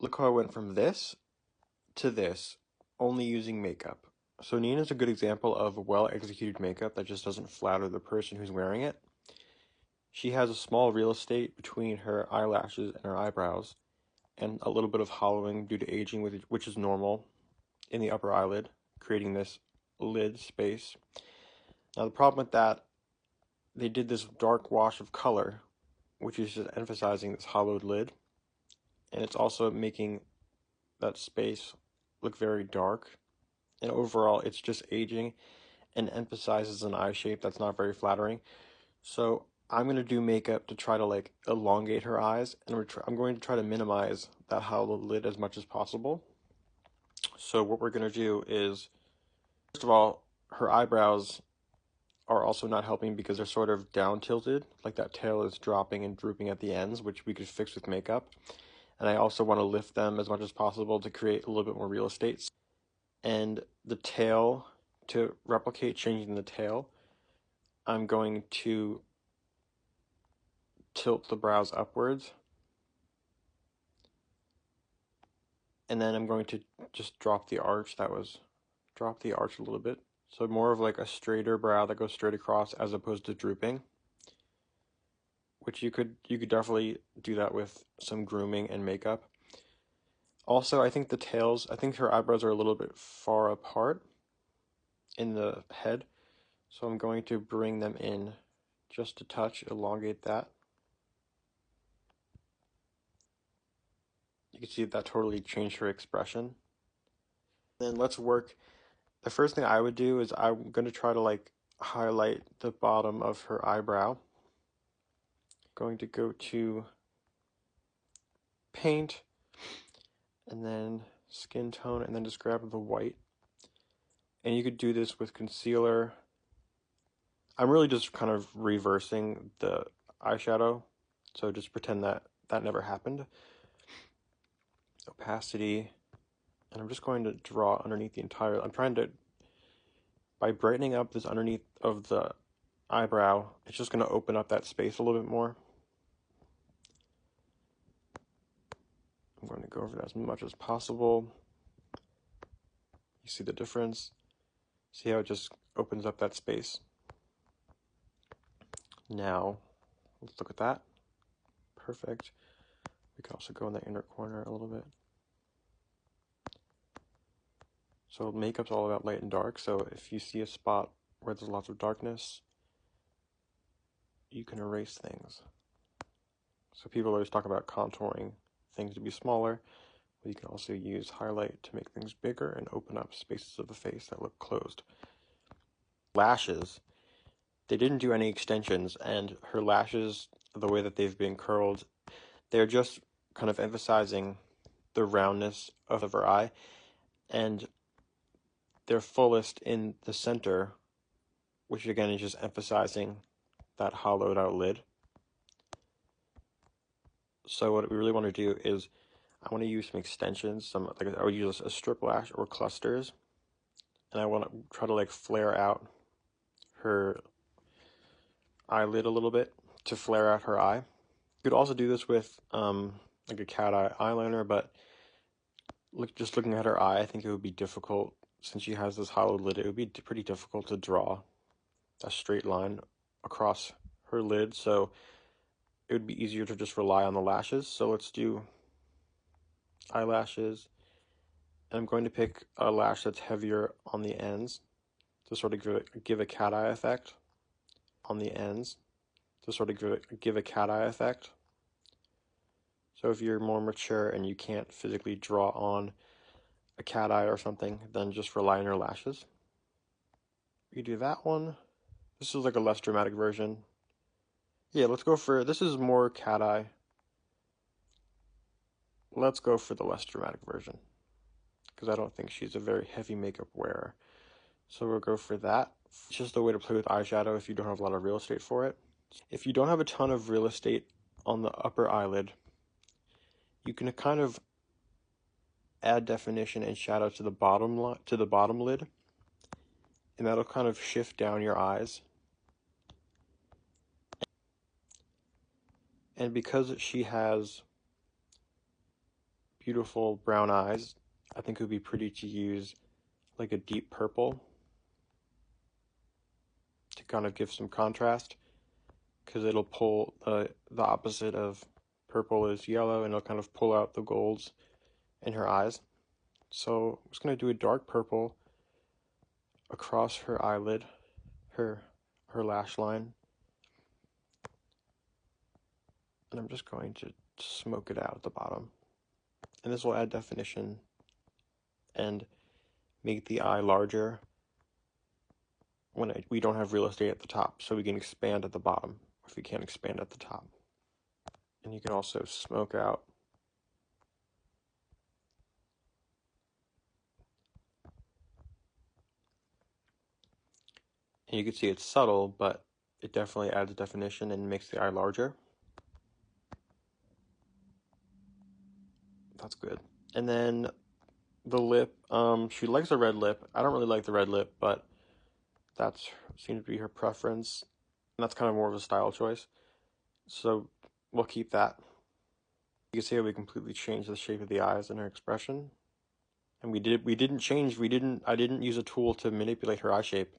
look how I went from this to this, only using makeup. So Nina's a good example of well-executed makeup that just doesn't flatter the person who's wearing it. She has a small real estate between her eyelashes and her eyebrows, and a little bit of hollowing due to aging, which is normal in the upper eyelid, creating this lid space. Now the problem with that, they did this dark wash of color, which is just emphasizing this hollowed lid, and it's also making that space look very dark, and overall it's just aging and emphasizes an eye shape that's not very flattering. So I'm going to do makeup to try to like elongate her eyes, and I'm going to try to minimize that hollowed lid as much as possible. So what we're going to do is, first of all, her eyebrows are also not helping because they're sort of down tilted, like that tail is dropping and drooping at the ends, which we could fix with makeup. And I also want to lift them as much as possible to create a little bit more real estate. And the tail, to replicate changing the tail, I'm going to tilt the brows upwards. And then I'm going to just drop the arch. Drop the arch a little bit. So more of like a straighter brow that goes straight across as opposed to drooping. Which you could definitely do that with some grooming and makeup. Also, I think her eyebrows are a little bit far apart in the head. So I'm going to bring them in just a touch, elongate that. You can see that totally changed her expression. Then let's work. The first thing I would do is I'm going to try to like highlight the bottom of her eyebrow. Going to go to paint and then skin tone and then just grab the white. And you could do this with concealer. I'm really just kind of reversing the eyeshadow, so just pretend that that never happened. Opacity, and I'm just going to draw underneath the entire, I'm trying to, by brightening up this underneath of the eyebrow, it's just going to open up that space a little bit more. I'm going to go over that as much as possible. You see the difference? See how it just opens up that space? Now, let's look at that. Perfect. We can also go in the inner corner a little bit. So makeup's all about light and dark, so if you see a spot where there's lots of darkness, you can erase things. So people always talk about contouring things to be smaller, but you can also use highlight to make things bigger and open up spaces of the face that look closed. Lashes, they didn't do any extensions, and her lashes, the way that they've been curled, they're just kind of emphasizing the roundness of her eye, and they're fullest in the center, which again is just emphasizing that hollowed out lid. So what we really want to do is, I want to use some extensions, I would use a strip lash or clusters, and I want to try to like flare out her eyelid a little bit to flare out her eye. You could also do this with like a cat eye eyeliner, but just looking at her eye, I think it would be difficult, since she has this hollowed lid, it would be pretty difficult to draw a straight line across her lid, so it would be easier to just rely on the lashes. So let's do eyelashes, and I'm going to pick a lash that's heavier on the ends to sort of give a cat eye effect on the ends, to sort of give a cat eye effect. So if you're more mature and you can't physically draw on a cat eye or something, then just rely on your lashes. You do that one. This is like a less dramatic version. Yeah, let's go for, this is more cat eye. Let's go for the less dramatic version, because I don't think she's a very heavy makeup wearer. So we'll go for that. It's just a way to play with eyeshadow if you don't have a lot of real estate for it. If you don't have a ton of real estate on the upper eyelid, you can kind of add definition and shadow to the bottom lid, and that'll kind of shift down your eyes. And because she has beautiful brown eyes, I think it would be pretty to use like a deep purple to kind of give some contrast, because it'll pull the opposite of purple is yellow, and it'll kind of pull out the golds in her eyes. So I'm just going to do a dark purple across her eyelid, her lash line, and I'm just going to smoke it out at the bottom. And this will add definition and make the eye larger when we don't have real estate at the top, so we can expand at the bottom if we can't expand at the top. And you can also smoke out and you can see it's subtle, but it definitely adds definition and makes the eye larger. That's good. And then the lip, she likes a red lip. I don't really like the red lip, but that seems to be her preference. And that's kind of more of a style choice. So we'll keep that. You can see how we completely changed the shape of the eyes and her expression. And I didn't use a tool to manipulate her eye shape.